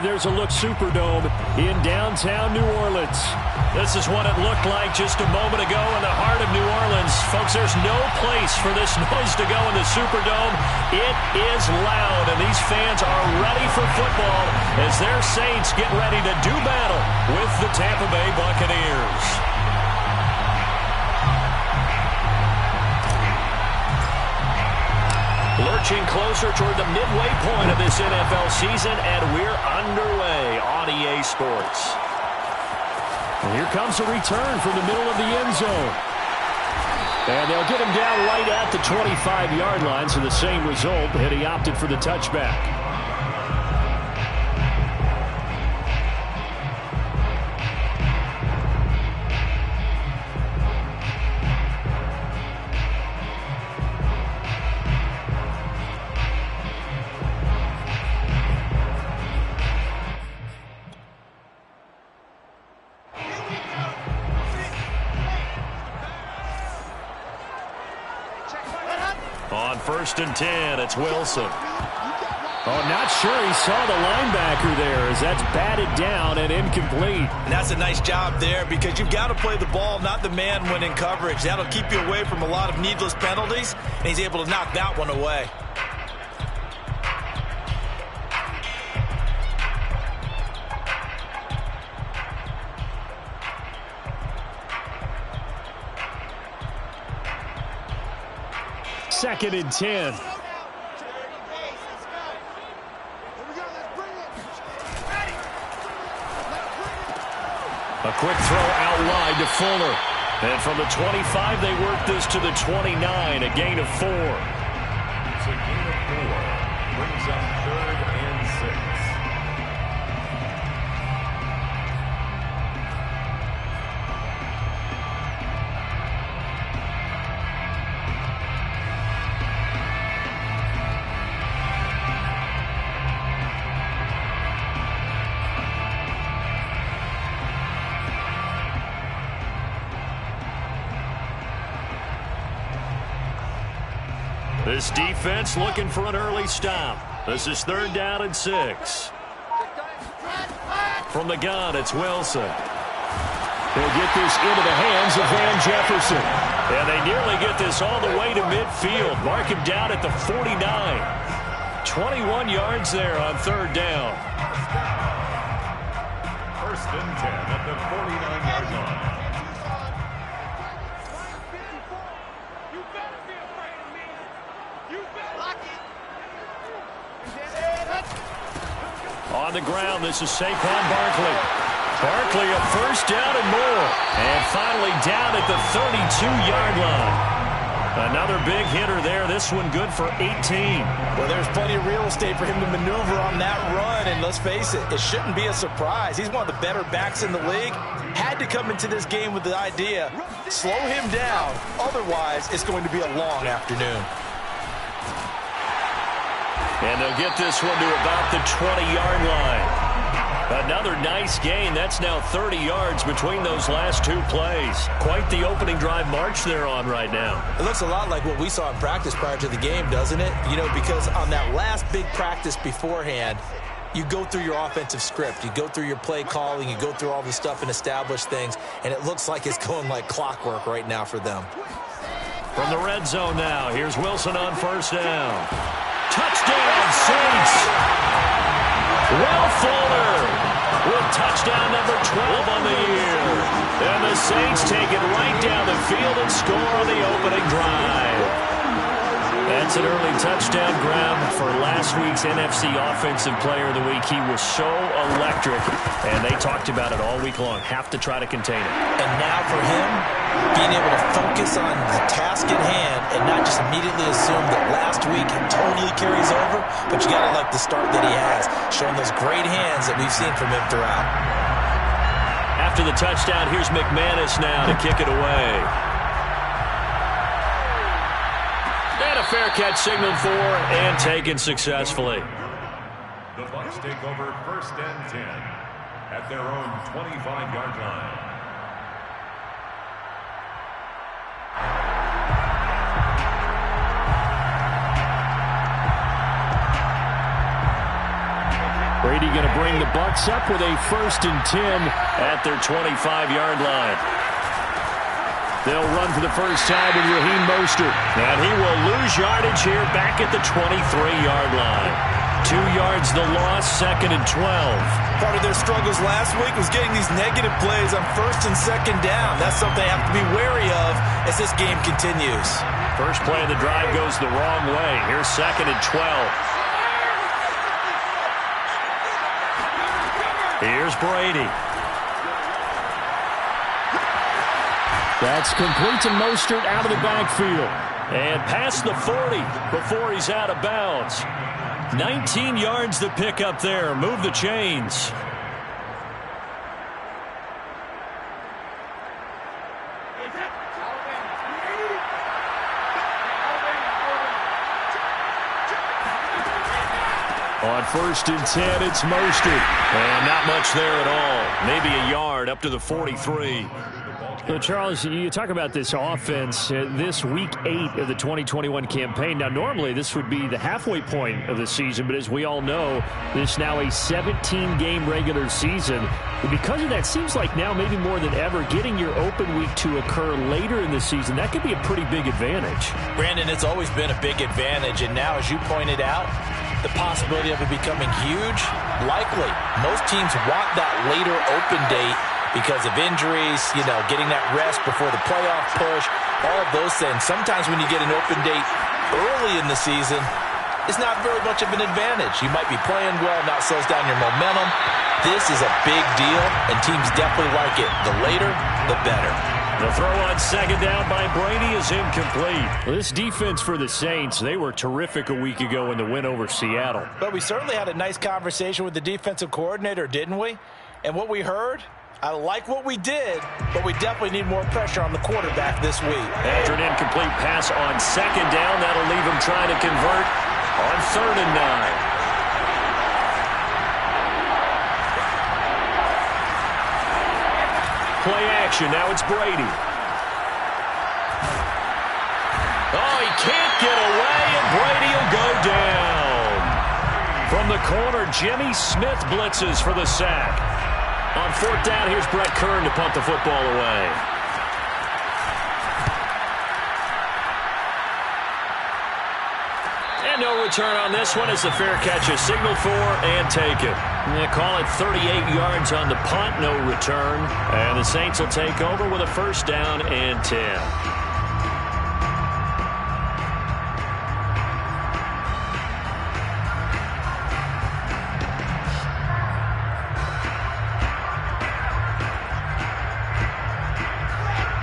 there's a look Superdome in downtown New Orleans. This is what it looked like just a moment ago in the heart of New Orleans. Folks, there's no place for this noise to go in the Superdome. It is loud, and these fans are ready for football as their Saints get ready to do battle with the Tampa Bay Buccaneers. Lurching closer toward the midway point of this NFL season, and we're underway on EA Sports. And here comes a return from the middle of the end zone. And they'll get him down right at the 25-yard line, so the same result, and he opted for the touchback. On 1st and 10, it's Wilson. Oh, not sure he saw the linebacker there as that's batted down and incomplete. And that's a nice job there because you've got to play the ball, not the man when in coverage. That'll keep you away from a lot of needless penalties, and he's able to knock that one away. Second and 10. A quick throw out wide to Fuller. And from the 25, they work this to the 29, a gain of 4. It's a gain of 4. Brings up 3rd and 6. This defense looking for an early stop. This is 3rd down and 6. From the gun, it's Wilson. They'll get this into the hands of Van Jefferson. And they nearly get this all the way to midfield. Mark him down at the 49. 21 yards there on 3rd down. 1st and 10 at the 49-yard line. On the ground, this is Saquon Barkley. Barkley a 1st down and more. And finally down at the 32-yard line. Another big hitter there. This one good for 18. Well, there's plenty of real estate for him to maneuver on that run. And let's face it, it shouldn't be a surprise. He's one of the better backs in the league. Had to come into this game with the idea, slow him down. Otherwise, it's going to be a long afternoon. And they'll get this one to about the 20-yard line. Another nice gain. That's now 30 yards between those last 2 plays. Quite the opening drive march they're on right now. It looks a lot like what we saw in practice prior to the game, doesn't it? You know, because on that last big practice beforehand, you go through your offensive script. You go through your play calling. You go through all the stuff and establish things. And it looks like it's going like clockwork right now for them. From the red zone now, here's Wilson on 1st down. Touchdown, Saints! Will Fuller with touchdown number 12 on the year. And the Saints take it right down the field and score on the opening drive. That's an early touchdown grab for last week's NFC Offensive Player of the Week. He was so electric, and they talked about it all week long. Have to try to contain it. And now for him, being able to focus on the task at hand and not just immediately assume that last week it totally carries over, but you got to like the start that he has, showing those great hands that we've seen from him throughout. After the touchdown, here's McManus now to kick it away. And a fair catch signaled for and taken successfully. The Bucs take over 1st and 10 at their own 25-yard line. Brady going to bring the Bucs up with a 1st and 10 at their 25-yard line. They'll run for the first time with Raheem Mostert. And he will lose yardage here back at the 23-yard line. 2 yards the loss, 2nd and 12. Part of their struggles last week was getting these negative plays on 1st and 2nd down. That's something they have to be wary of as this game continues. First play of the drive goes the wrong way. Here's 2nd and 12. Here's Brady. That's complete to Mostert out of the backfield. And past the 40 before he's out of bounds. 19 yards to pick up there. Move the chains. On 1st and 10, it's Mostert. And not much there at all. Maybe a yard up to the 43. So, Charles, you talk about this offense, this week 8 of the 2021 campaign. Now, normally this would be the halfway point of the season, but as we all know, this now a 17-game regular season. And because of that, seems like now maybe more than ever, getting your open week to occur later in the season, that could be a pretty big advantage. Brandon, it's always been a big advantage, and now, as you pointed out, the possibility of it becoming huge, likely. Most teams want that later open date because of injuries, getting that rest before the playoff push, all of those things. Sometimes when you get an open date early in the season, it's not very much of an advantage. You might be playing well, not slows down your momentum. This is a big deal, and teams definitely like it. The later, the better. The throw on 2nd down by Brady is incomplete. Well, this defense for the Saints, they were terrific a week ago in the win over Seattle. But we certainly had a nice conversation with the defensive coordinator, didn't we? And what we heard, I like what we did, but we definitely need more pressure on the quarterback this week. After an incomplete pass on 2nd down, that'll leave him trying to convert on 3rd and 9. Play action. Now it's Brady. Oh, he can't get away, and Brady will go down. From the corner, Jimmy Smith blitzes for the sack. On 4th down, here's Brett Kern to punt the football away. And no return on this one as the fair catch is signaled for and taken. They call it 38 yards on the punt, no return. And the Saints will take over with a 1st down and 10.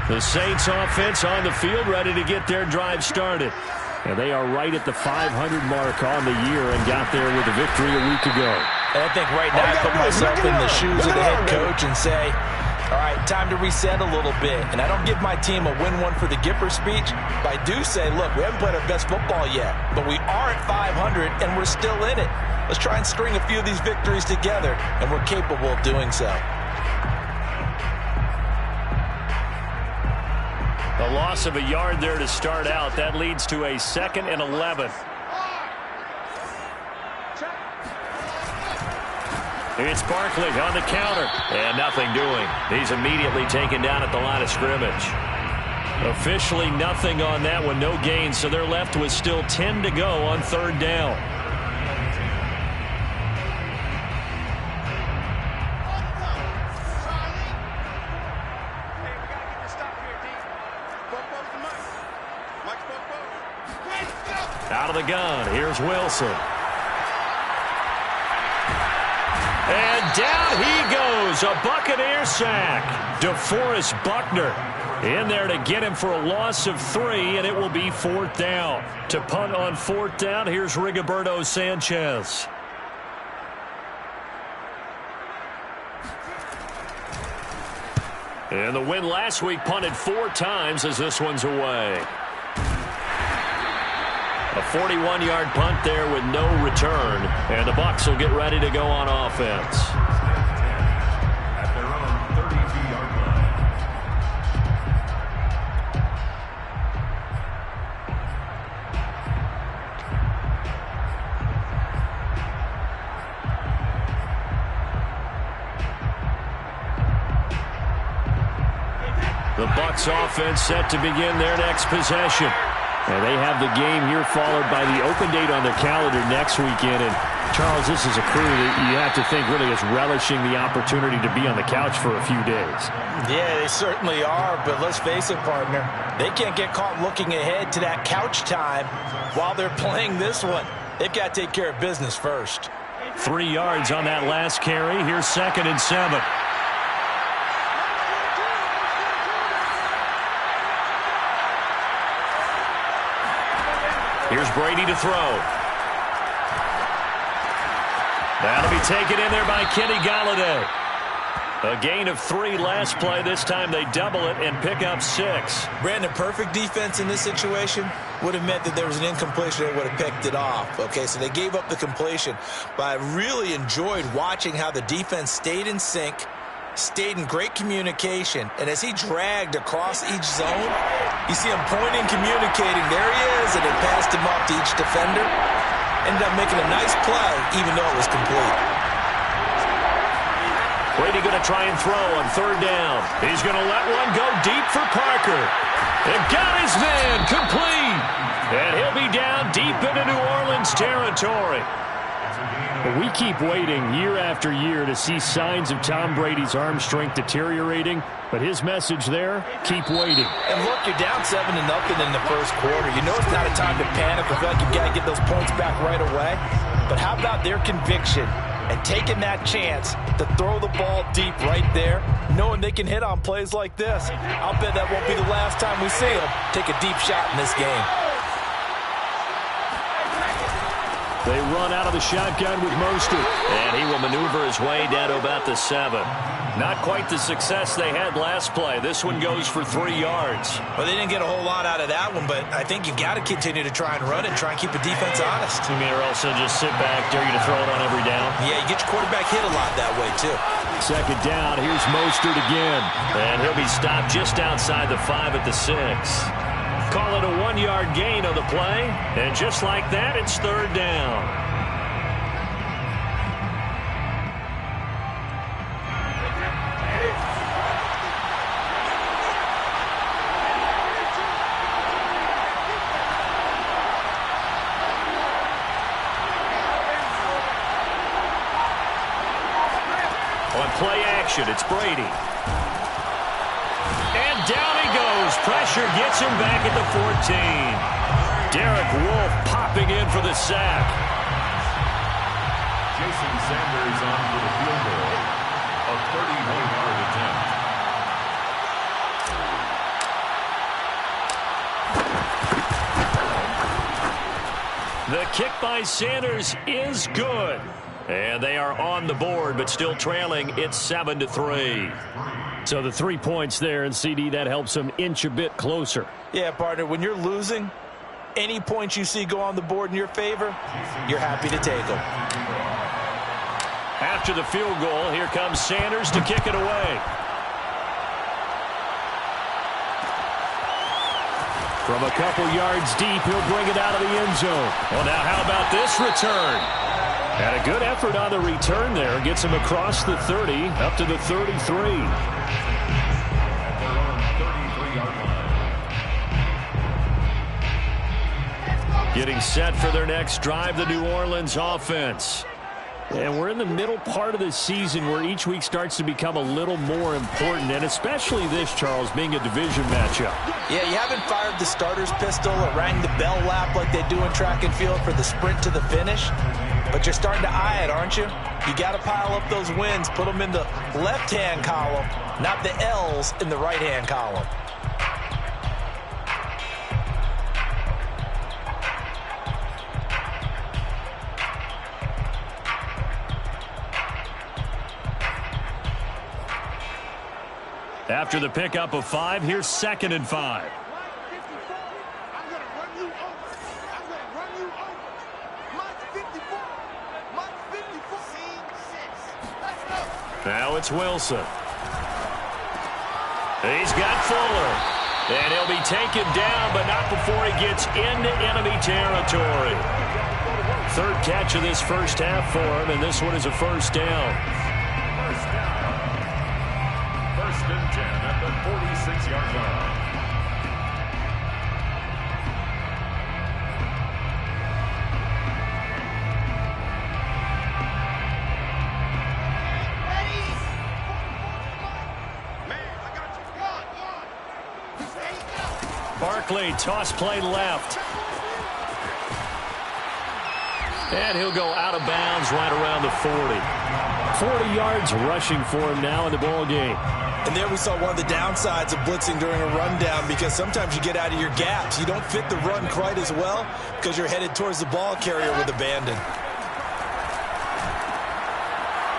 The Saints offense on the field, ready to get their drive started. And they are right at the 500 mark on the year and got there with a victory a week ago. And I think right now I put myself in the shoes of the head coach and say, all right, time to reset a little bit. And I don't give my team a win one for the Gipper speech, but I do say, look, we haven't played our best football yet, but we are at 500 and we're still in it. Let's try and string a few of these victories together, and we're capable of doing so. A loss of a yard there to start out. That leads to a 2nd and 11. It's Barkley on the counter. And nothing doing. He's immediately taken down at the line of scrimmage. Officially nothing on that one. No gain. So they're left with still 10 to go on 3rd down. Out of the gun, here's Wilson. And down he goes, a Buccaneer sack. DeForest Buckner in there to get him for a loss of 3, and it will be 4th down. To punt on 4th down, here's Rigoberto Sanchez. And the win last week punted 4 times as this one's away. A 41-yard punt there with no return. And the Bucs will get ready to go on offense. At their own 32-yard line. The Bucs offense set to begin their next possession. And they have the game here followed by the open date on their calendar next weekend. And, Charles, this is a crew that you have to think really is relishing the opportunity to be on the couch for a few days. Yeah, they certainly are, but let's face it, partner. They can't get caught looking ahead to that couch time while they're playing this one. They've got to take care of business first. 3 yards on that last carry. Here's 2nd and 7. Here's Brady to throw. That'll be taken in there by Kenny Golladay. A gain of 3 last play. This time they double it and pick up 6. Brandon, perfect defense in this situation would have meant that there was an incompletion. They would have picked it off. Okay, so they gave up the completion. But I really enjoyed watching how the defense stayed in sync, stayed in great communication, and as he dragged across each zone, you see him pointing, communicating. There he is, and it passed him off to each defender. Ended up making a nice play, even though it was complete. Brady going to try and throw on 3rd down. He's going to let one go deep for Parker. And got his man complete. And he'll be down deep into New Orleans territory. We keep waiting year after year to see signs of Tom Brady's arm strength deteriorating. But his message there, keep waiting. And look, you're down 7-0 in the first quarter. You know it's not a time to panic or feel like you've got to get those points back right away. But how about their conviction and taking that chance to throw the ball deep right there, knowing they can hit on plays like this? I'll bet that won't be the last time we see them take a deep shot in this game. They run out of the shotgun with Mostert. And he will maneuver his way down to about the 7. Not quite the success they had last play. This one goes for 3 yards. Well, they didn't get a whole lot out of that one, but I think you've got to continue to try and run and try and keep the defense honest. You mean or else they'll just sit back, dare you to throw it on every down? Yeah, you get your quarterback hit a lot that way, too. 2nd down, here's Mostert again. And he'll be stopped just outside the 5 at the 6. Call it a 1-yard gain on the play. And just like that, it's 3rd down. On play action, it's Brady. And down he goes. Pressure gets him back at the 14. Derek Wolfe popping in for the sack. Jason Sanders on for the field goal. A 31-yard attempt. The kick by Sanders is good. And they are on the board, but still trailing. It's 7-3. So the 3 points there, and CD, that helps them inch a bit closer. Yeah, partner, when you're losing, any points you see go on the board in your favor, you're happy to take them. After the field goal, here comes Sanders to kick it away. From a couple yards deep, he'll bring it out of the end zone. Well, now how about this return? And a good effort on the return there. Gets him across the 30, up to the 33. Getting set for their next drive, the New Orleans offense. And we're in the middle part of the season where each week starts to become a little more important, and especially this, Charles, being a division matchup. Yeah, you haven't fired the starter's pistol or rang the bell lap like they do in track and field for the sprint to the finish, but you're starting to eye it, aren't you? You got to pile up those wins, put them in the left-hand column, not the L's in the right-hand column. After the pickup of 5, here's 2nd and 5. Now it's Wilson. He's got Fuller. And he'll be taken down, but not before he gets into enemy territory. 3rd catch of this first half for him, and this one is a 1st down. 1st and 10 at the 46-yard line. Barkley, toss play left. And he'll go out of bounds right around the 40. 40 yards rushing for him now in the ball game. And there we saw one of the downsides of blitzing during a rundown, because sometimes you get out of your gaps. You don't fit the run quite as well because you're headed towards the ball carrier with abandon.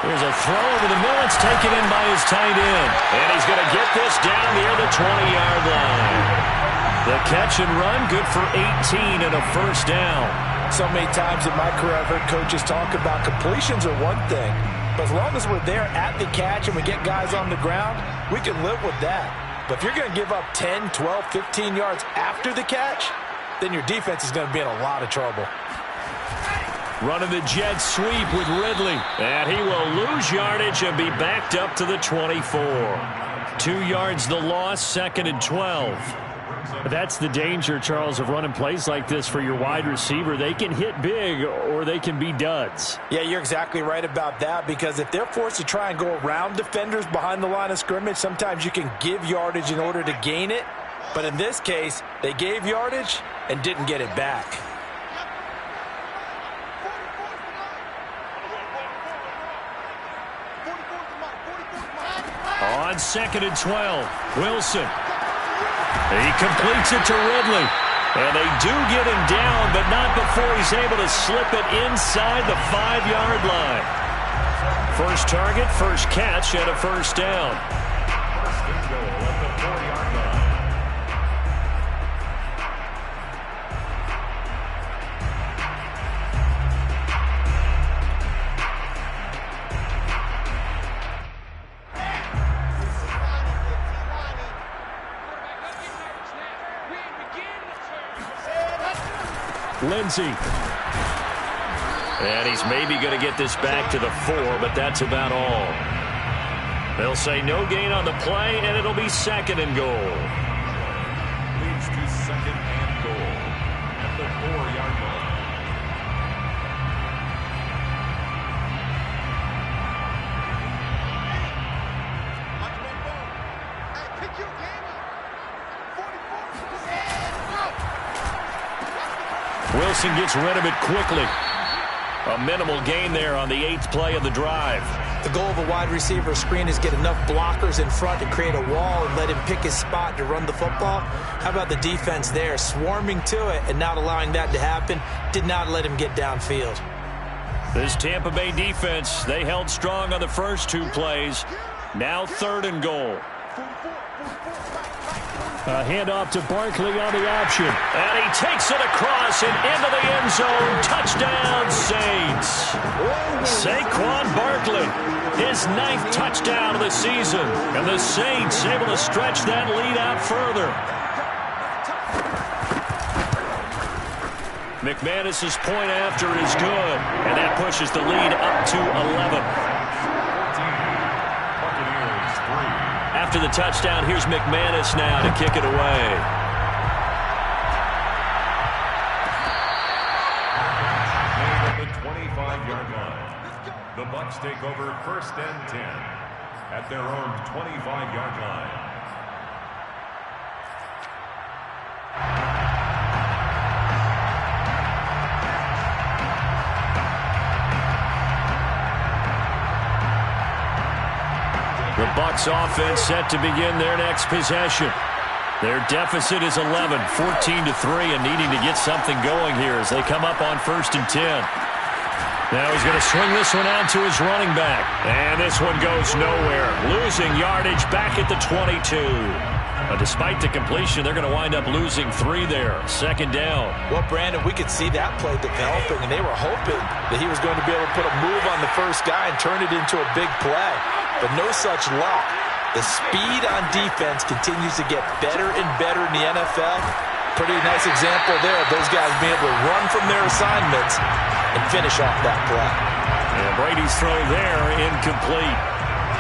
Here's a throw over the middle. It's taken in by his tight end. And he's going to get this down near the 20-yard line. The catch and run, good for 18 and a first down. So many times in my career I've heard coaches talk about completions are one thing, but as long as we're there at the catch and we get guys on the ground, we can live with that. But if you're going to give up 10, 12, 15 yards after the catch, then your defense is going to be in a lot of trouble. Running the jet sweep with Ridley. And he will lose yardage and be backed up to the 24. 2 yards the loss, 2nd and 12. That's the danger, Charles, of running plays like this for your wide receiver. They can hit big or they can be duds. Yeah, you're exactly right about that, because if they're forced to try and go around defenders behind the line of scrimmage, sometimes you can give yardage in order to gain it. But in this case, they gave yardage and didn't get it back. On 2nd and 12, Wilson. He completes it to Ridley. And they do get him down, but not before he's able to slip it inside the 5-yard line. First target, first catch, and a first down. First and goal at the 4-yard line. Lindsey. And he's maybe going to get this back to the 4, but that's about all. They'll say no gain on the play, and it'll be 2nd and goal. Leads to 2nd and goal at the 4-yard line. Wilson gets rid of it quickly. A minimal gain there on the 8th play of the drive. The goal of a wide receiver screen is get enough blockers in front to create a wall and let him pick his spot to run the football. How about the defense there, swarming to it and not allowing that to happen? Did not let him get downfield. This Tampa Bay defense, they held strong on the first 2 plays. Now 3rd and goal. A handoff to Barkley on the option. And he takes it across and into the end zone. Touchdown, Saints. Saquon Barkley, his 9th touchdown of the season. And the Saints able to stretch that lead out further. McManus's point after is good. And that pushes the lead up to 11. After the touchdown, here's McManus now to kick it away. At the 25-yard line. The Bucs take over 1st and 10 at their own 25-yard line. The Bucs offense set to begin their next possession. Their deficit is 11, 14-3, and needing to get something going here as they come up on 1st and 10. Now he's going to swing this one out to his running back. And this one goes nowhere. Losing yardage back at the 22. Despite the completion, they're going to wind up losing 3 there. 2nd down. Well, Brandon, we could see that play developing, and they were hoping that he was going to be able to put a move on the first guy and turn it into a big play. But no such luck. The speed on defense continues to get better and better in the NFL. Pretty nice example there of those guys being able to run from their assignments and finish off that play. And Brady's throw there incomplete.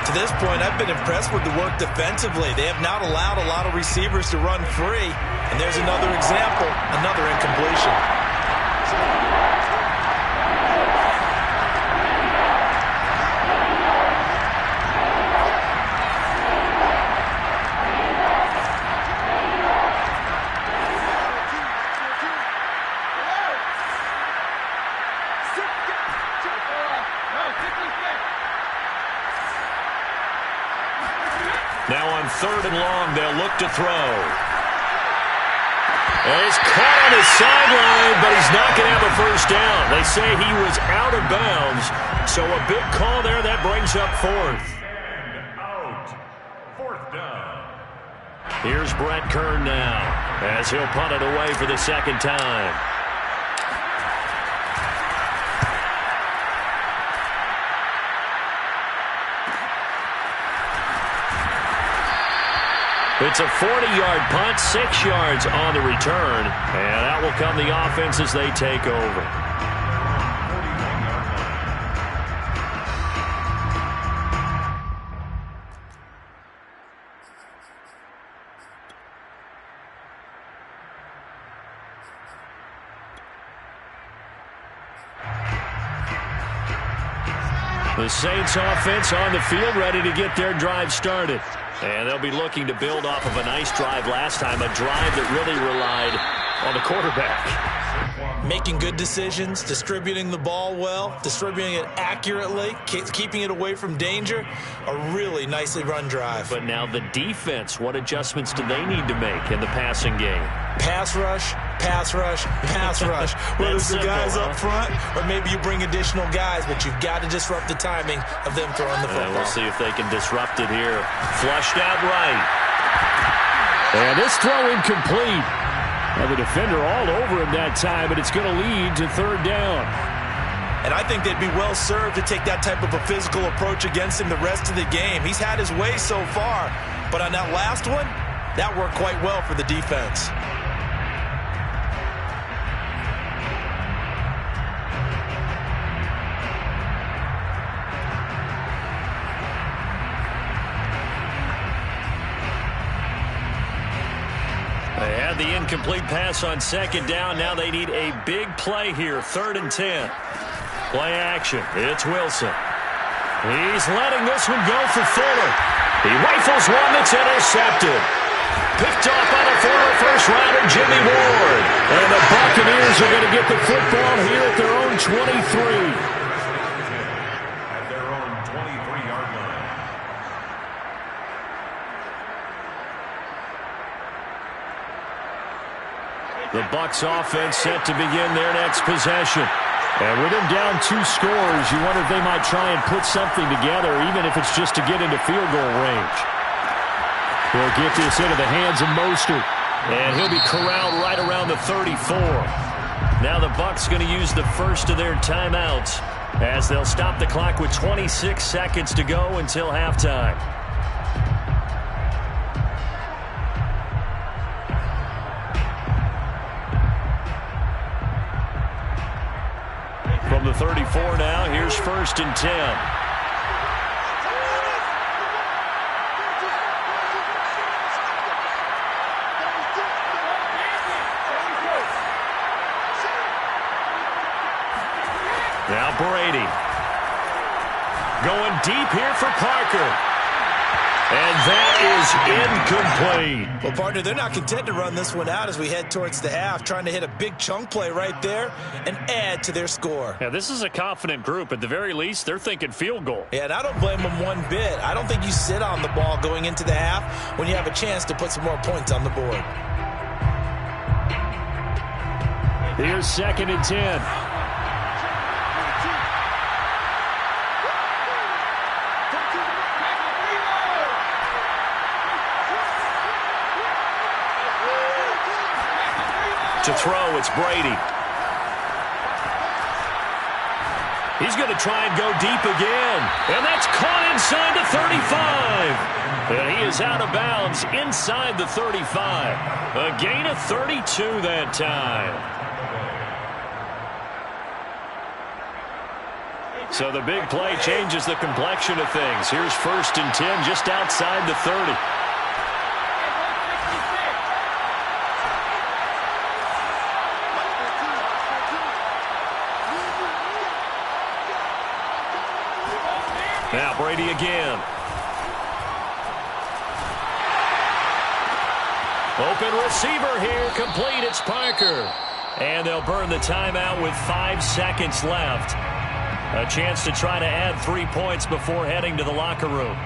To this point, I've been impressed with the work defensively. They have not allowed a lot of receivers to run free. And there's another example, another incompletion. Now on 3rd and long, they'll look to throw. And he's caught on his sideline, but he's not going to have a first down. They say he was out of bounds, so a big call there. That brings up 4th. And out. 4th down. Here's Brett Kern now, as he'll punt it away for the 2nd time. It's a 40-yard punt, 6 yards on the return, and that will come the offense as they take over. The Saints offense on the field, ready to get their drive started. And they'll be looking to build off of a nice drive last time, a drive that really relied on the quarterback. Making good decisions, distributing the ball well, distributing it accurately, keeping it away from danger. A really nicely run drive. But now the defense, what adjustments do they need to make in the passing game? Pass rush, pass rush, pass rush. Whether it's the guys up front or maybe you bring additional guys, but you've got to disrupt the timing of them throwing the football. And we'll see if they can disrupt it here. Flushed out right. And this throw incomplete. Now the defender all over him that time, but it's going to lead to 3rd down. And I think they'd be well served to take that type of a physical approach against him the rest of the game. He's had his way so far, but on that last one, that worked quite well for the defense. They had the incomplete pass on 2nd down. Now they need a big play here. 3rd and 10. Play action. It's Wilson. He's letting this one go for Fuller. He rifles one that's intercepted. Picked off by the former first-rounder Jimmy Ward. And the Buccaneers are going to get the football here at their own 23. At their own 23-yard line. The Bucs offense set to begin their next possession. And with them down 2 scores, you wonder if they might try and put something together, even if it's just to get into field goal range. They'll get this into the hands of Mostert. And he'll be corralled right around the 34. Now the Bucs going to use the first of their timeouts as they'll stop the clock with 26 seconds to go until halftime. From the 34 now, here's 1st and 10. Now Brady. Going deep here for Parker. And that is incomplete. Well, partner, they're not content to run this one out as we head towards the half, trying to hit a big chunk play right there and add to their score. Yeah, this is a confident group. At the very least, they're thinking field goal. Yeah, and I don't blame them one bit. I don't think you sit on the ball going into the half when you have a chance to put some more points on the board. Here's 2nd and 10. To throw, it's Brady. He's going to try and go deep again. And that's caught inside the 35. And he is out of bounds inside the 35. A gain of 32 that time. So the big play changes the complexion of things. Here's 1st and 10 just outside the 30. Now Brady again. Open receiver here, complete. It's Parker. And they'll burn the timeout with 5 seconds left. A chance to try to add 3 points before heading to the locker room.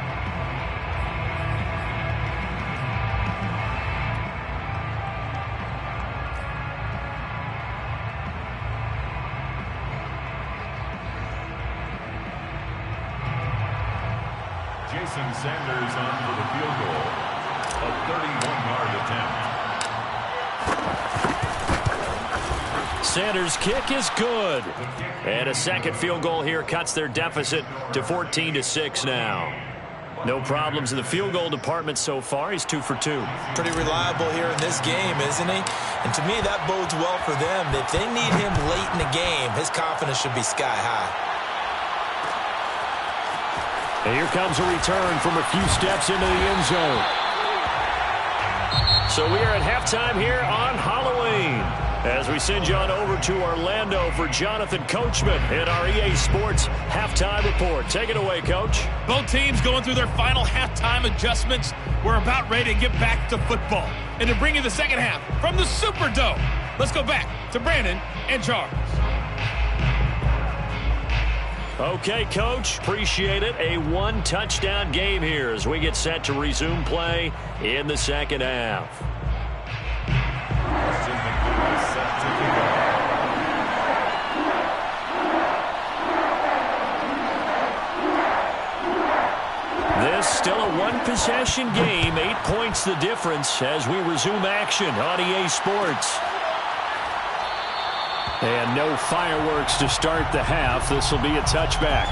Jason Sanders on for the field goal. A 31-yard attempt. Sanders' kick is good. And a second field goal here cuts their deficit to 14-6 now. No problems in the field goal department so far. He's 2 for 2. Pretty reliable here in this game, isn't he? And to me, that bodes well for them. If they need him late in the game, his confidence should be sky high. And here comes a return from a few steps into the end zone. So we are at halftime here on Halloween, as we send you on over to Orlando for Jonathan Coachman in our EA Sports Halftime Report. Take it away, Coach. Both teams going through their final halftime adjustments. We're about ready to get back to football and to bring you the second half from the Superdome. Let's go back to Brandon and Charles. Okay, Coach, appreciate it. A 1-touchdown game here as we get set to resume play in the second half. This still a one-possession game. 8 points the difference as we resume action on EA Sports. And no fireworks to start the half. This will be a touchback.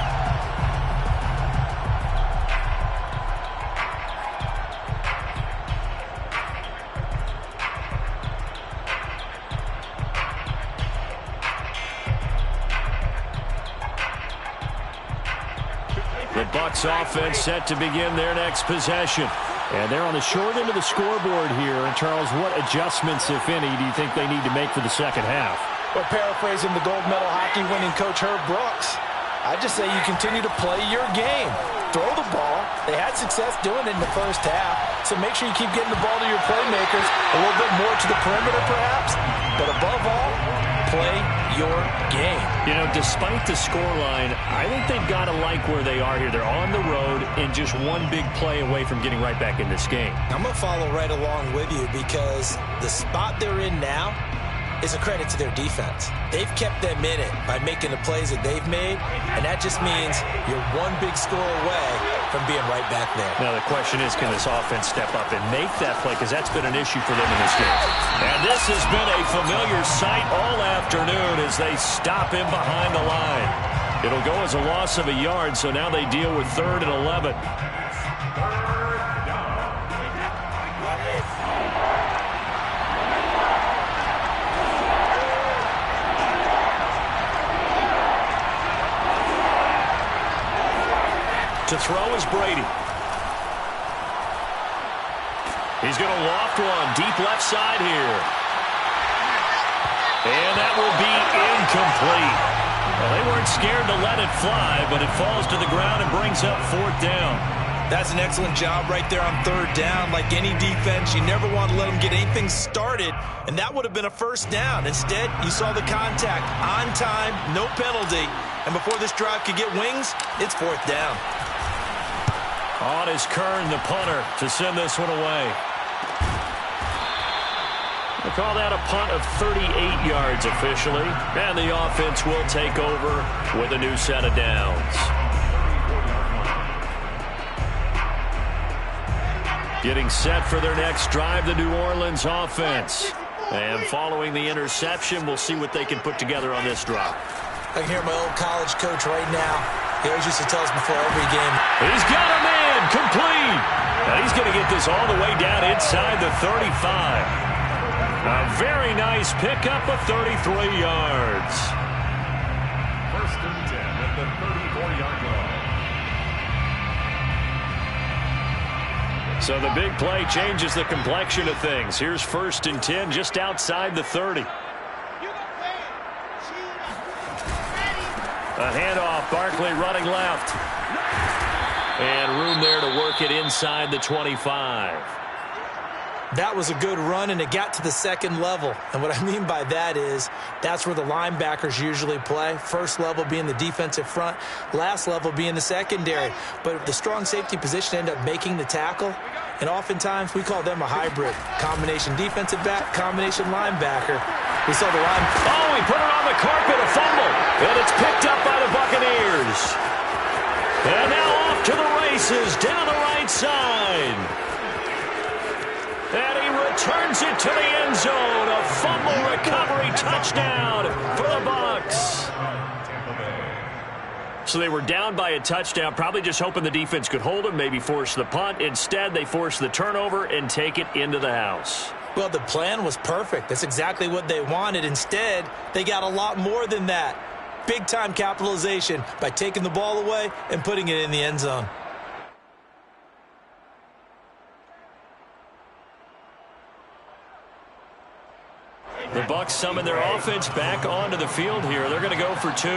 The Bucs offense set to begin their next possession. And they're on the short end of the scoreboard here. And Charles, what adjustments, if any, do you think they need to make for the second half? Well, paraphrasing the gold medal hockey winning coach Herb Brooks, I just say you continue to play your game. Throw the ball. They had success doing it in the first half, so make sure you keep getting the ball to your playmakers, a little bit more to the perimeter perhaps, but above all, play your game. You know, despite the scoreline, I think they've got to like where they are here. They're on the road and just one big play away from getting right back in this game. I'm going to follow right along with you because the spot they're in now is a credit to their defense. They've kept them in it by making the plays that they've made, and that just means you're one big score away from being right back there. Now the question is, can this offense step up and make that play, because that's been an issue for them in this game. And this has been a familiar sight all afternoon as they stop him behind the line. It'll go as a loss of a yard, so now they deal with 3rd and 11. To throw is Brady. He's going to loft one deep left side here. And that will be incomplete. Well, they weren't scared to let it fly, but it falls to the ground and brings up 4th down. That's an excellent job right there on 3rd down. Like any defense, you never want to let them get anything started, and that would have been a 1st down. Instead, you saw the contact on time, no penalty, and before this drive could get wings, it's 4th down. On is Kern, the punter, to send this one away. We'll call that a punt of 38 yards officially. And the offense will take over with a new set of downs. Getting set for their next drive, the New Orleans offense. And following the interception, we'll see what they can put together on this drive. I can hear my old college coach right now. He always used to tell us before every game. He's got a man, complete. And he's going to get this all the way down inside the 35. A very nice pickup of 33 yards. 1st and 10 at the 35. So the big play changes the complexion of things. Here's 1st and 10 just outside the 30. A handoff, Barkley running left. And room there to work it inside the 25. That was a good run, and it got to the second level. And what I mean by that is that's where the linebackers usually play. First level being the defensive front, last level being the secondary. But the strong safety position ended up making the tackle, and oftentimes we call them a hybrid. Combination defensive back, combination linebacker. We saw the line. Oh, he put it on the carpet, a fumble. And it's picked up by the Buccaneers. And now off to the races down the right side. And he returns it to the end zone. A fumble recovery touchdown for the Bucs. So they were down by a touchdown, probably just hoping the defense could hold them, maybe force the punt. Instead, they force the turnover and take it into the house. Well, the plan was perfect. That's exactly what they wanted. Instead, they got a lot more than that. Big-time capitalization by taking the ball away and putting it in the end zone. The Bucs summon their offense back onto the field here. They're going to go for 2.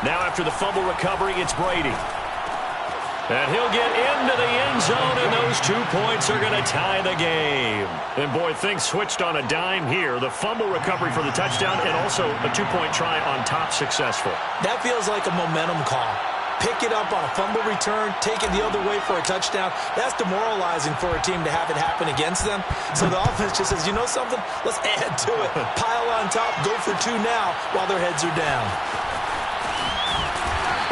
Now after the fumble recovery, it's Brady. And he'll get into the end zone, and those 2 points are going to tie the game. And, boy, things switched on a dime here. The fumble recovery for the touchdown and also a 2-point try on top successful. That feels like a momentum call. Pick it up on a fumble return, take it the other way for a touchdown. That's demoralizing for a team to have it happen against them. So the offense just says, you know something? Let's add to it. Pile on top, go for 2 now while their heads are down.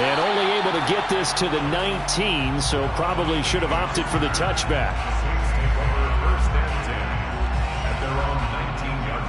And only able to get this to the 19, so probably should have opted for the touchback. Take over 1st and 10 at their own 19-yard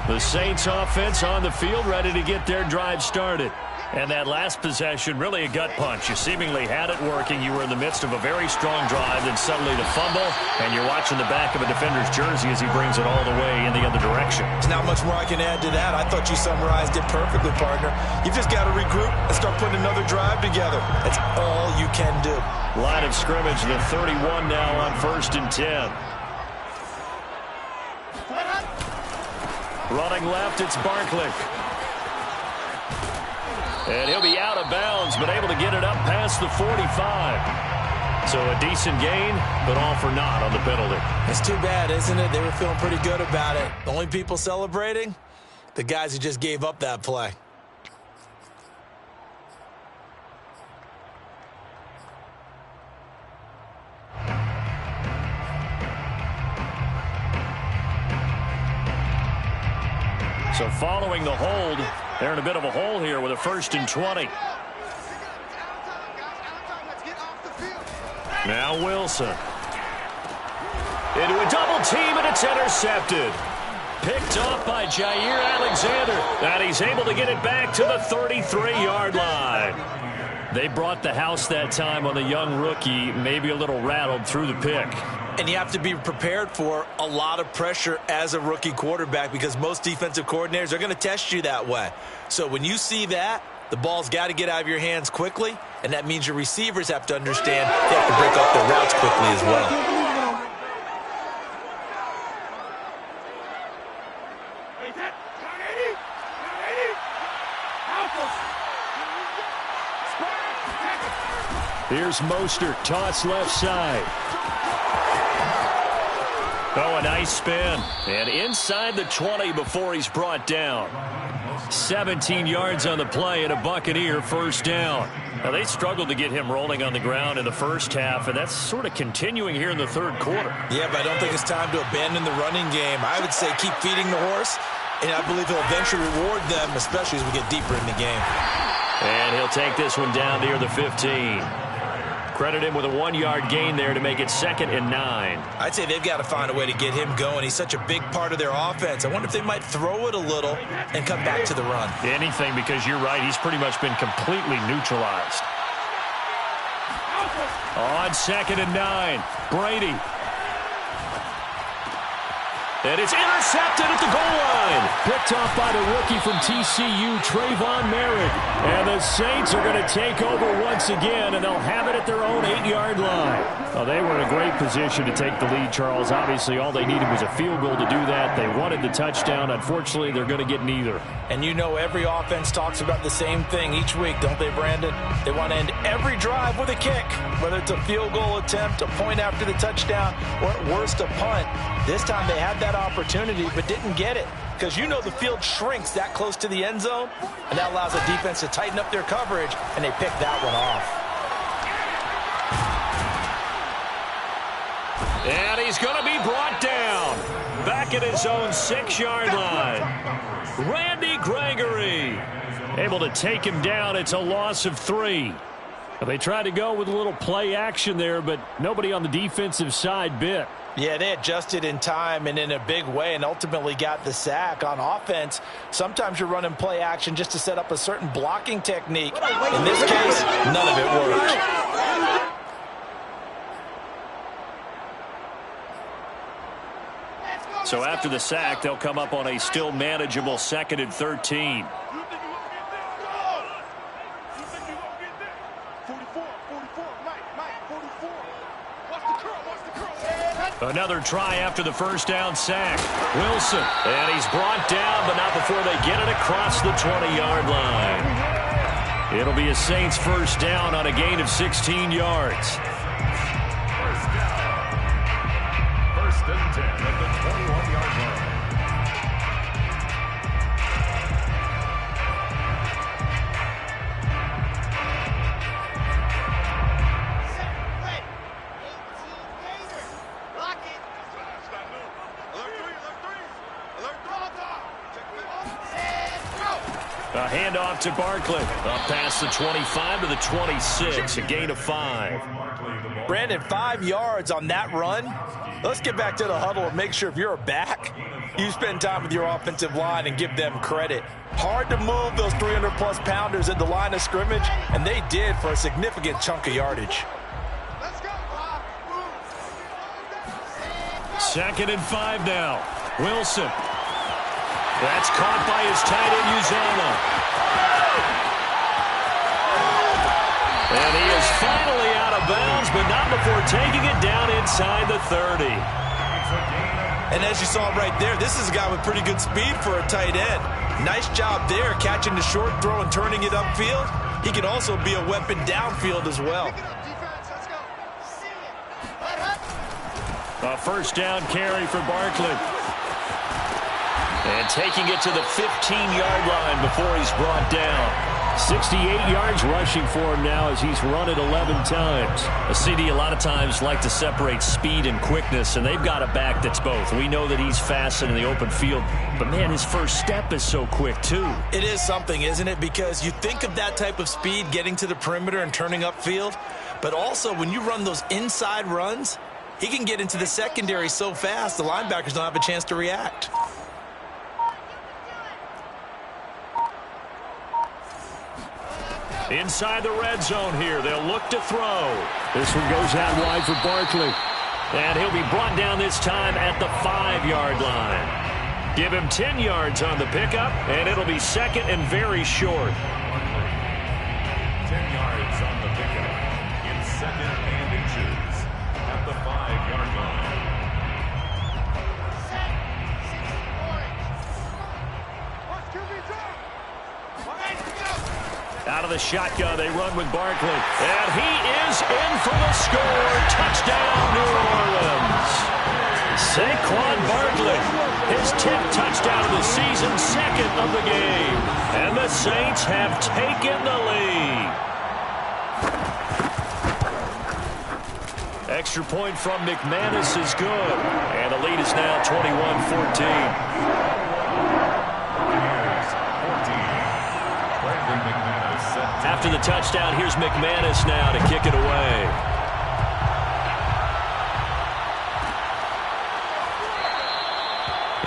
line. The Saints offense on the field, ready to get their drive started. And that last possession, really a gut punch. You seemingly had it working. You were in the midst of a very strong drive, then suddenly the fumble, and you're watching the back of a defender's jersey as he brings it all the way in the other direction. There's not much more I can add to that. I thought you summarized it perfectly, partner. You've just got to regroup and start putting another drive together. That's all you can do. Line of scrimmage, the 31 now on 1st and 10. Running left, it's Barkley. And he'll be out of bounds, but able to get it up past the 45. So a decent gain, but all for naught on the penalty. It's too bad, isn't it? They were feeling pretty good about it. The only people celebrating? The guys who just gave up that play. So following the hold, they're in a bit of a hole here with a 1st and 20. Now Wilson. Into a double team, and it's intercepted. Picked off by Jair Alexander. And he's able to get it back to the 33-yard line. They brought the house that time on the young rookie, maybe a little rattled through the pick. And you have to be prepared for a lot of pressure as a rookie quarterback because most defensive coordinators are going to test you that way. So when you see that, the ball's got to get out of your hands quickly, and that means your receivers have to understand they have to break up their routes quickly as well. Here's Mostert, toss left side. Oh, a nice spin. And inside the 20 before he's brought down. 17 yards on the play and a Buccaneer 1st down. Now, they struggled to get him rolling on the ground in the first half, and that's sort of continuing here in the 3rd quarter. Yeah, but I don't think it's time to abandon the running game. I would say keep feeding the horse, and I believe he'll eventually reward them, especially as we get deeper in the game. And he'll take this one down near the 15. Credit him with a 1-yard gain there to make it 2nd and 9. I'd say they've got to find a way to get him going. He's such a big part of their offense. I wonder if they might throw it a little and come back to the run. Anything, because you're right. He's pretty much been completely neutralized. On 2nd and 9, Brady. And it's intercepted at the goal line. Picked off by the rookie from TCU, Trayvon Merritt. And the Saints are going to take over once again, and they'll have it at their own 8-yard line. Well, they were in a great position to take the lead, Charles. Obviously, all they needed was a field goal to do that. They wanted the touchdown. Unfortunately, they're going to get neither. And you know every offense talks about the same thing each week, don't they, Brandon? They want to end every drive with a kick, whether it's a field goal attempt, a point after the touchdown, or at worst, a punt. This time they had that opportunity but didn't get it, because you know the field shrinks that close to the end zone, and that allows the defense to tighten up their coverage, and they pick that one off. And he's going to be brought down back at his own 6-yard line. Randy Gregory able to take him down. It's a loss of 3. They tried to go with a little play action there, but nobody on the defensive side bit. Yeah, they adjusted in time and in a big way and ultimately got the sack. On offense, sometimes you're running play action just to set up a certain blocking technique. In this case, none of it worked. So after the sack, they'll come up on a still manageable 2nd and 13. Another try after the first down sack. Wilson, and he's brought down, but not before they get it across the 20-yard line. It'll be a Saints first down on a gain of 16 yards. First and 10 at the 21-yard line. A handoff to Barkley. Up past the 25 to the 26. A gain of 5. Brandon, 5 yards on that run. Let's get back to the huddle and make sure if you're a back, you spend time with your offensive line and give them credit. Hard to move those 300-plus pounders at the line of scrimmage, and they did for a significant chunk of yardage. 2nd and 5 now. Wilson. That's caught by his tight end, Uzomah. And he is finally out of bounds, but not before taking it down inside the 30. And as you saw right there, this is a guy with pretty good speed for a tight end. Nice job there, catching the short throw and turning it upfield. He can also be a weapon downfield as well. A first down carry for Barkley. And taking it to the 15-yard line before he's brought down. 68 yards rushing for him now as he's run it 11 times. A CD a lot of times like to separate speed and quickness, and they've got a back that's both. We know that he's fast in the open field, but, man, his first step is so quick, too. It is something, isn't it? Because you think of that type of speed getting to the perimeter and turning upfield, but also when you run those inside runs, he can get into the secondary so fast the linebackers don't have a chance to react. Inside the red zone here. They'll look to throw. This one goes out wide for Barkley. And he'll be brought down this time at the 5-yard line. Give him 10 yards on the pickup, and it'll be 2nd and very short. 10 yards on the pickup. In 2nd and inches at the 5-yard line. Out of the shotgun, they run with Barkley. And he is in for the score. Touchdown, New Orleans. Saquon Barkley, his 10th touchdown of the season, 2nd of the game. And the Saints have taken the lead. Extra point from McManus is good. And the lead is now 21-14. Brandon McManus set After the touchdown, here's McManus now to kick it away.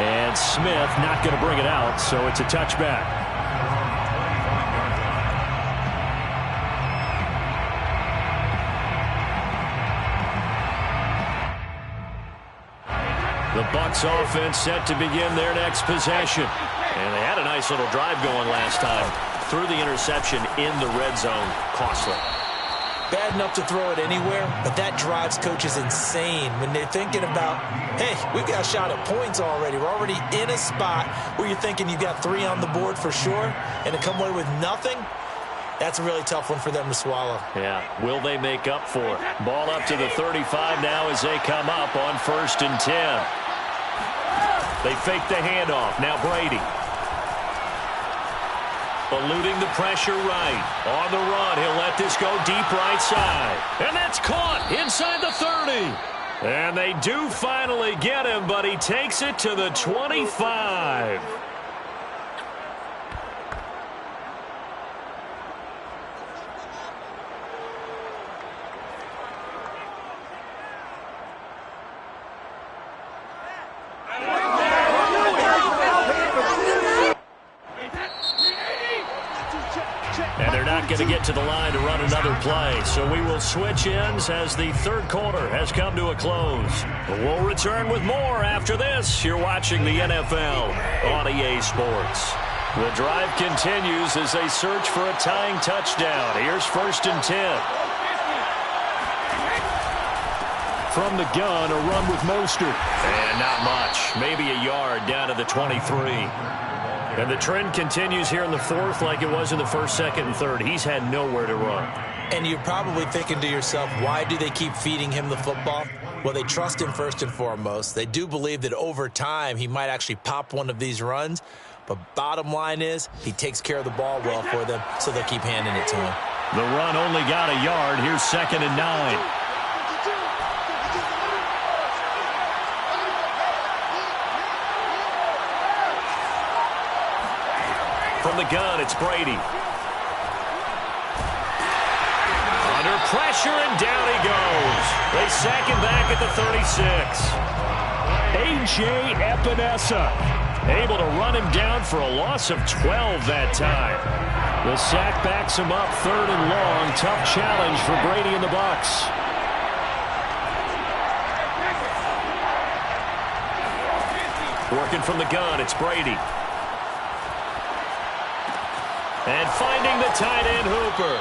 And Smith not going to bring it out, so it's a touchback. The Bucs offense set to begin their next possession. And they had a nice little drive going last time. Threw the interception in the red zone. Costly. Bad enough to throw it anywhere, but that drives coaches insane when they're thinking about, hey, we've got a shot at points already. We're already in a spot where you're thinking you've got 3 on the board for sure, and to come away with nothing, that's a really tough one for them to swallow. Yeah, will they make up for it? Ball up to the 35 now as they come up on 1st and 10. They fake the handoff. Now Brady. Eluding the pressure right. On the run, he'll let this go deep right side. And that's caught inside the 30. And they do finally get him, but he takes it to the 25. Going to get to the line to run another play. So we will switch ends as the third quarter has come to a close. We'll return with more after this. You're watching the NFL on EA Sports. The drive continues as they search for a tying touchdown. Here's 1st and 10. From the gun, a run with Mostert. And not much. Maybe a yard down to the 23. And the trend continues here in the 4th like it was in the 1st, 2nd, and 3rd. He's had nowhere to run. And you're probably thinking to yourself, why do they keep feeding him the football? Well, they trust him first and foremost. They do believe that over time he might actually pop one of these runs. But bottom line is he takes care of the ball well for them, so they'll keep handing it to him. The run only got a yard. Here's 2nd and 9. From the gun, it's Brady. Under pressure, and down he goes. They sack him back at the 36. A.J. Epinesa able to run him down for a loss of 12 that time. The sack backs him up 3rd and long. Tough challenge for Brady and the Bucs. Working from the gun, it's Brady. And finding the tight end Hooper.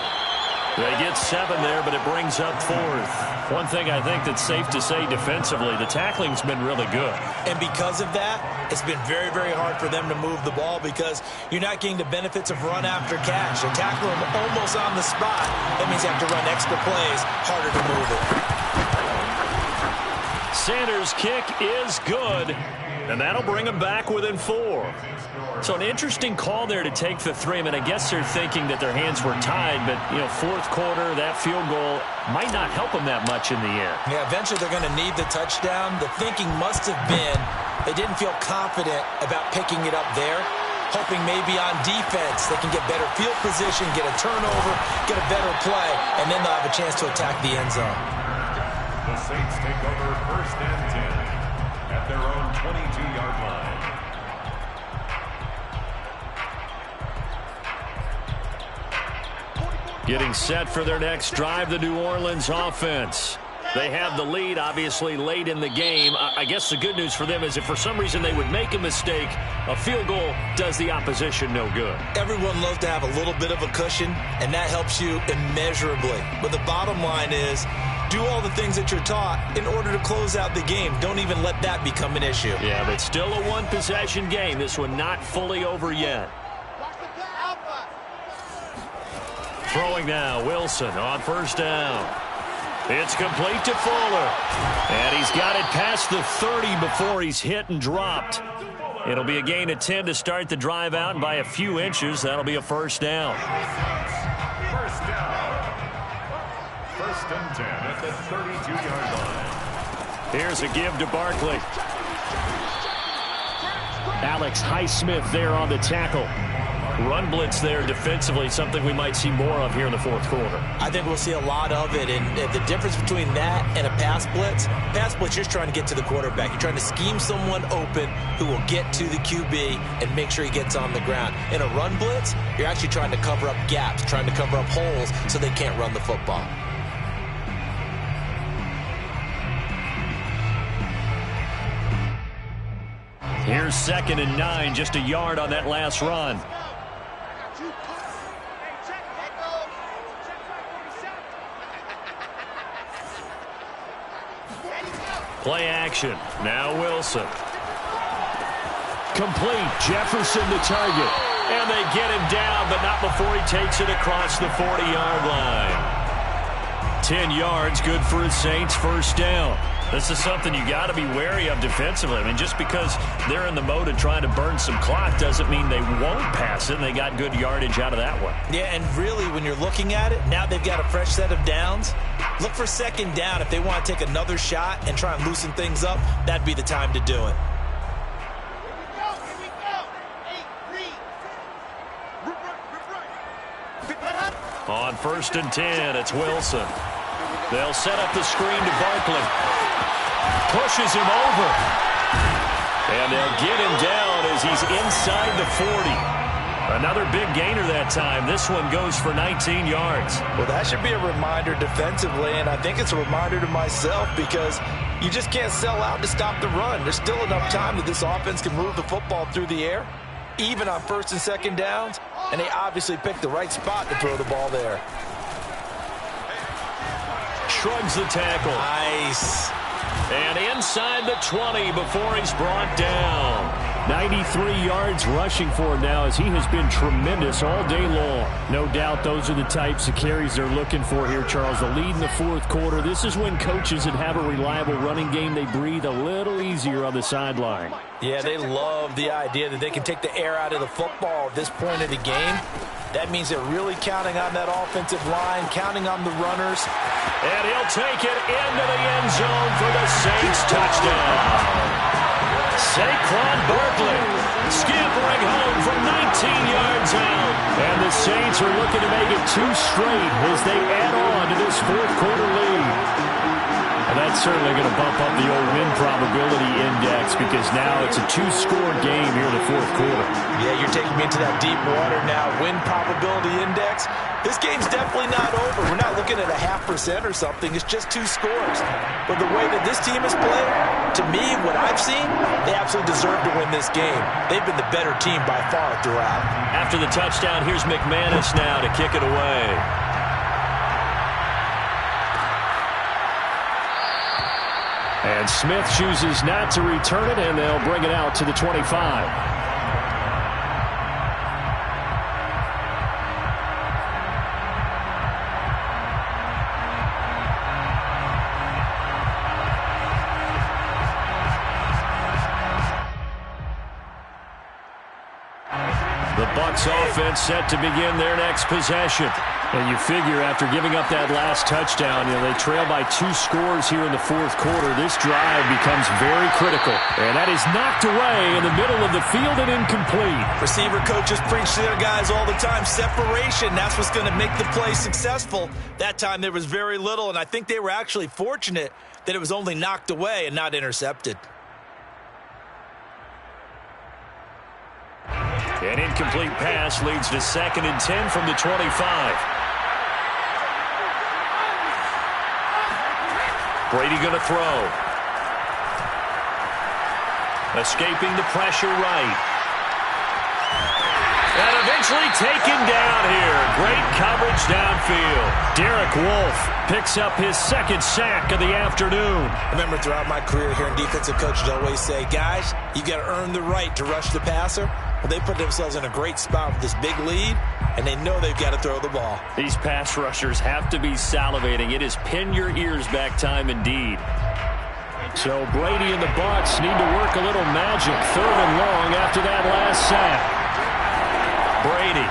They get 7 there, but it brings up 4th. One thing I think that's safe to say defensively, the tackling's been really good. And because of that, it's been very, very hard for them to move the ball because you're not getting the benefits of run after catch. They tackle him almost on the spot. That means you have to run extra plays, harder to move it. Sanders' kick is good, and that'll bring him back within 4. So an interesting call there to take the 3. I mean, I guess they're thinking that their hands were tied, but, 4th quarter, that field goal might not help them that much in the end. Yeah, eventually they're going to need the touchdown. The thinking must have been they didn't feel confident about picking it up there, hoping maybe on defense they can get better field position, get a turnover, get a better play, and then they'll have a chance to attack the end zone. The Saints take over 1st and 10 at their own 22-yard line. Getting set for their next drive, the New Orleans offense. They have the lead, obviously, late in the game. I guess the good news for them is if for some reason they would make a mistake, a field goal does the opposition no good. Everyone loves to have a little bit of a cushion, and that helps you immeasurably. But the bottom line is do all the things that you're taught in order to close out the game. Don't even let that become an issue. Yeah, but still a one-possession game. This one not fully over yet. Throwing now, Wilson on 1st down. It's complete to Fuller. And he's got it past the 30 before he's hit and dropped. It'll be a gain of 10 to start the drive out, and by a few inches, that'll be a 1st down. 1st down. 1st and 10 at the 32-yard line. Here's a give to Barkley. Alex Highsmith there on the tackle. Run blitz there defensively, something we might see more of here in the fourth quarter. I think we'll see a lot of it, and the difference between that and a pass blitz, you're trying to get to the quarterback. You're trying to scheme someone open who will get to the QB and make sure he gets on the ground. In a run blitz, you're actually trying to cover up gaps, trying to cover up holes so they can't run the football. Here's 2nd and 9, just a yard on that last run. Play action. Now Wilson. Complete. Jefferson the target. And they get him down, but not before he takes it across the 40-yard line. 10 yards, good for his Saints, first down. This is something you got to be wary of defensively. I mean, just because they're in the mode of trying to burn some clock doesn't mean they won't pass it, and they got good yardage out of that one. Yeah, and really, when you're looking at it, now they've got a fresh set of downs. Look for 2nd down. If they want to take another shot and try and loosen things up, that'd be the time to do it. On 1st and 10, it's Wilson. They'll set up the screen to Barkley. Pushes him over. And they'll get him down as he's inside the 40. Another big gainer that time. This one goes for 19 yards. Well, that should be a reminder defensively, and I think it's a reminder to myself because you just can't sell out to stop the run. There's still enough time that this offense can move the football through the air, even on 1st and 2nd downs, and they obviously picked the right spot to throw the ball there. Shrugs the tackle. Nice. And inside the 20 before he's brought down. 93 yards rushing for him now as he has been tremendous all day long. No doubt those are the types of carries they're looking for here, Charles. The lead in the fourth quarter. This is when coaches that have a reliable running game, they breathe a little easier on the sideline. Yeah, they love the idea that they can take the air out of the football at this point of the game. That means they're really counting on that offensive line, counting on the runners. And he'll take it into the end zone for the Saints touchdown. Saquon Barkley scampering home from 19 yards out. And the Saints are looking to make it 2 straight as they add on to this fourth quarter lead. And that's certainly going to bump up the old win probability index because now it's a 2-score game here in the fourth quarter. Yeah, you're taking me into that deep water now. Win probability index. This game's definitely not over. We're not looking at a 0.5% or something. It's just 2 scores. But the way that this team has played, to me, what I've seen, they absolutely deserve to win this game. They've been the better team by far throughout. After the touchdown, here's McManus now to kick it away. And Smith chooses not to return it, and they'll bring it out to the 25. The Bucs offense set to begin their next possession. And you figure after giving up that last touchdown, they trail by 2 scores here in the fourth quarter. This drive becomes very critical. And that is knocked away in the middle of the field and incomplete. Receiver coaches preach to their guys all the time. Separation, that's what's going to make the play successful. That time there was very little, and I think they were actually fortunate that it was only knocked away and not intercepted. An incomplete pass leads to 2nd and 10 from the 25. Brady going to throw. Escaping the pressure right. And eventually taken down here. Great coverage downfield. Derek Wolfe picks up his 2nd sack of the afternoon. I remember throughout my career hearing defensive coaches always say, guys, you got to earn the right to rush the passer. Well, they put themselves in a great spot with this big lead, and they know they've got to throw the ball. These pass rushers have to be salivating. It is pin your ears back time indeed. So Brady and the Bucs need to work a little magic. 3rd and long after that last sack. Brady.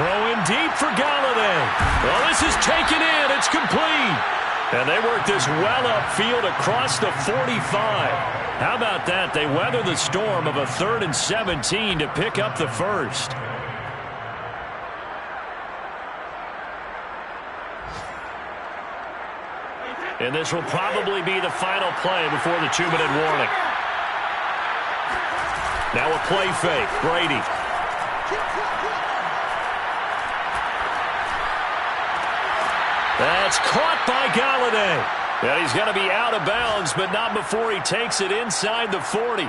Throwing deep for Galladay. Well, this is taken in. It's complete. And they work this well upfield across the 45. How about that? They weather the storm of a 3rd and 17 to pick up the first. And this will probably be the final play before the 2-minute warning. Now a play fake. Brady. That's caught by Galladay. And he's going to be out of bounds, but not before he takes it inside the 40.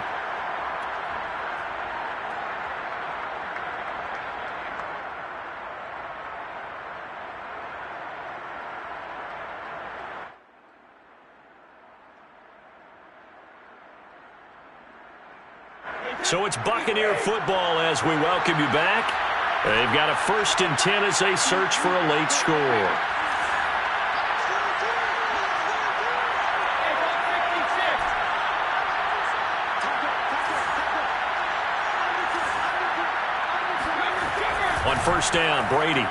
So it's Buccaneer football as we welcome you back. They've got a 1st and 10 as they search for a late score. On 1st down, Brady.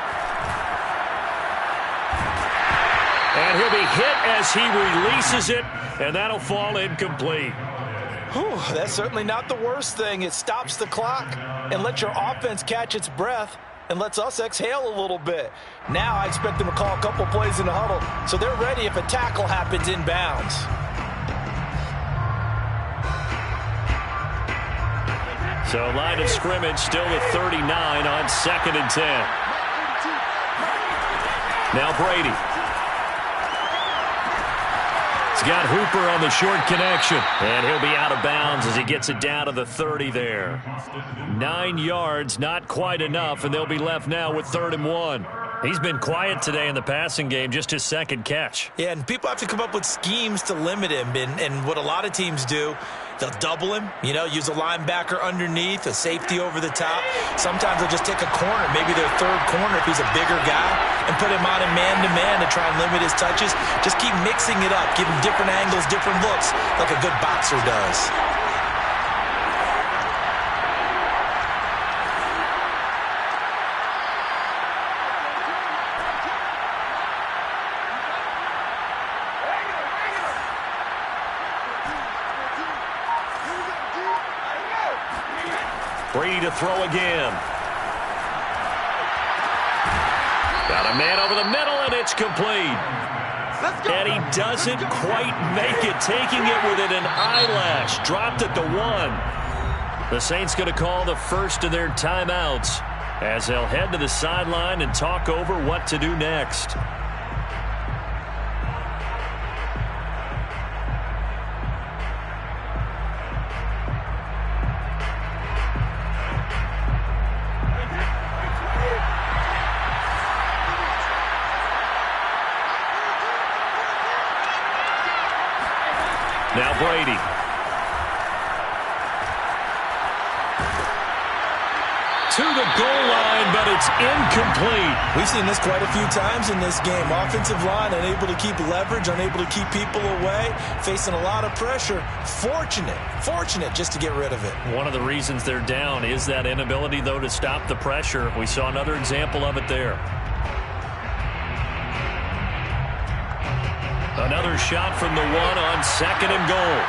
And he'll be hit as he releases it, and that'll fall incomplete. Whew, that's certainly not the worst thing. It stops the clock and lets your offense catch its breath and lets us exhale a little bit. Now I expect them to call a couple plays in the huddle, so they're ready if a tackle happens inbounds. So line of scrimmage still the 39 on 2nd and 10. Now Brady. He's got Hooper on the short connection. And he'll be out of bounds as he gets it down to the 30 there. 9 yards, not quite enough, and they'll be left now with 3rd and 1. He's been quiet today in the passing game, just his 2nd catch. Yeah, and people have to come up with schemes to limit him. And what a lot of teams do, they'll double him, use a linebacker underneath, a safety over the top. Sometimes they'll just take a corner, maybe their 3rd corner if he's a bigger guy, and put him on in man-to-man to try and limit his touches. Just keep mixing it up, give him different angles, different looks, like a good boxer does. Brady to throw again. Got a man over the middle, and it's complete. And he doesn't quite make it, taking it within an eyelash. Dropped it to 1. The Saints going to call the first of their timeouts as they'll head to the sideline and talk over what to do next. Now Brady. To the goal line, but it's incomplete. We've seen this quite a few times in this game. Offensive line unable to keep leverage, unable to keep people away, facing a lot of pressure. Fortunate just to get rid of it. One of the reasons they're down is that inability, though, to stop the pressure. We saw another example of it there. Another shot from the 1 on 2nd and goal.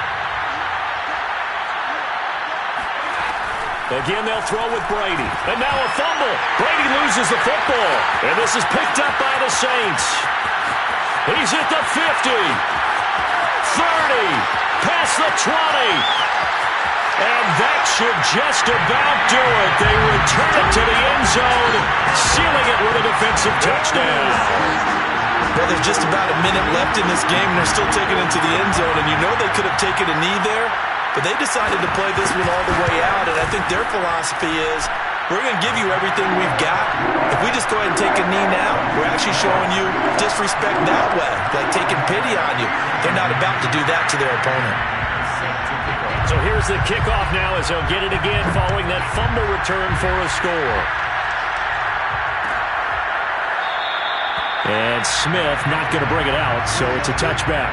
Again, they'll throw with Brady. And now a fumble. Brady loses the football. And this is picked up by the Saints. He's at the 50. 30. Past the 20. And that should just about do it. They return it to the end zone, sealing it with a defensive touchdown. Well, there's just about a minute left in this game, and they're still taking it to the end zone. And you know they could have taken a knee there, but they decided to play this one all the way out. And I think their philosophy is, we're going to give you everything we've got. If we just go ahead and take a knee now, we're actually showing you disrespect that way, like taking pity on you. They're not about to do that to their opponent. So here's the kickoff now as they'll get it again following that fumble return for a score. And Smith not going to bring it out, so it's a touchback.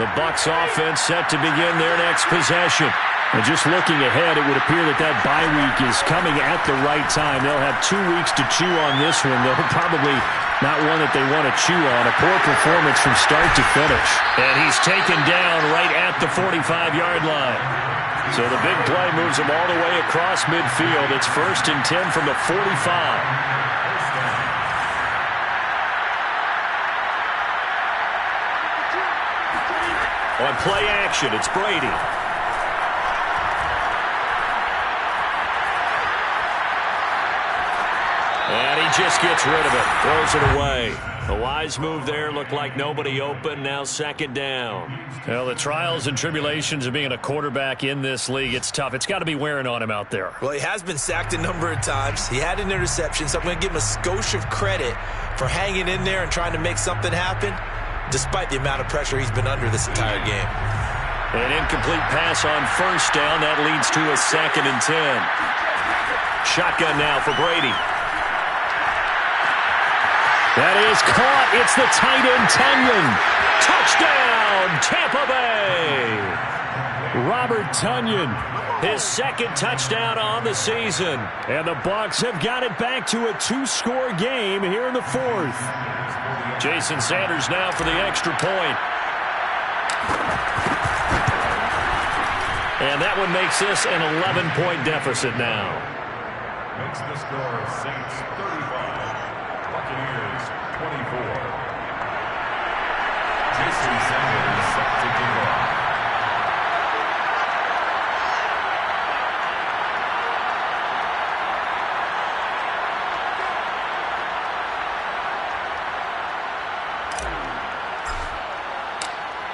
The Bucs offense set to begin their next possession. And just looking ahead, it would appear that bye week is coming at the right time. They'll have 2 weeks to chew on this one, though probably not one that they want to chew on. A poor performance from start to finish. And he's taken down right at the 45-yard line. So the big play moves him all the way across midfield. It's 1st and 10 from the 45. On play action, it's Brady. And he just gets rid of it, throws it away. A wise move there. Looked like nobody open. Now 2nd down. Well, the trials and tribulations of being a quarterback in this league, it's tough. It's got to be wearing on him out there. Well, he has been sacked a number of times. He had an interception, so I'm going to give him a skosh of credit for hanging in there and trying to make something happen, despite the amount of pressure he's been under this entire game. An incomplete pass on 1st down. That leads to a 2nd and 10. Shotgun now for Brady. That is caught. It's the tight end, Tonyan. Touchdown, Tampa Bay. Robert Tonyan. His 2nd touchdown on the season. And the Bucs have got it back to a 2-score game here in the 4th. Jason Sanders now for the extra point. And that one makes this an 11-point deficit now. Makes the score Saints 35. Buccaneers 24. Jason Sanders set to kick off.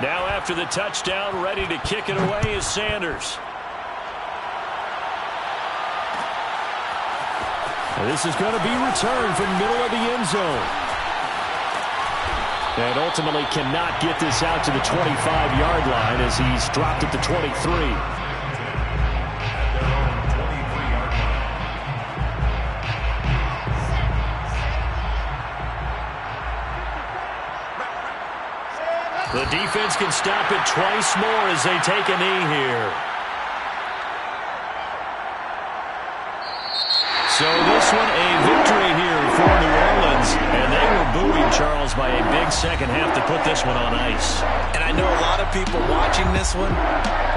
Now after the touchdown, ready to kick it away is Sanders. And this is going to be returned from middle of the end zone. And ultimately cannot get this out to the 25-yard line as he's dropped at the 23. The defense can stop it twice more as they take a knee here. So this one a victory here for New Orleans. And they were buoyed, Charles, by a big second half to put this one on ice. And I know a lot of people watching this one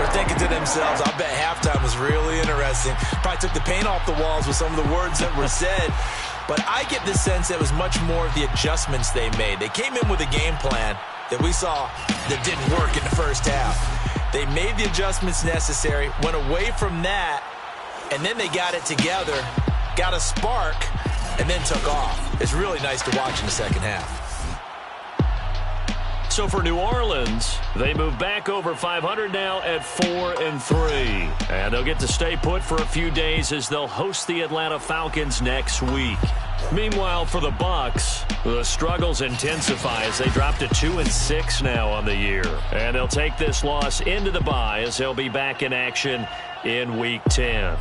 were thinking to themselves, I bet halftime was really interesting. Probably took the paint off the walls with some of the words that were said. But I get the sense that it was much more of the adjustments they made. They came in with a game plan that we saw that didn't work in the first half. They made the adjustments necessary, went away from that, and then they got it together, got a spark, and then took off. It's really nice to watch in the second half. So for New Orleans, they move back over 500 now at 4-3. And they'll get to stay put for a few days as they'll host the Atlanta Falcons next week. Meanwhile, for the Bucs, the struggles intensify as they drop to 2-6 now on the year. And they'll take this loss into the bye as they'll be back in action in Week 10.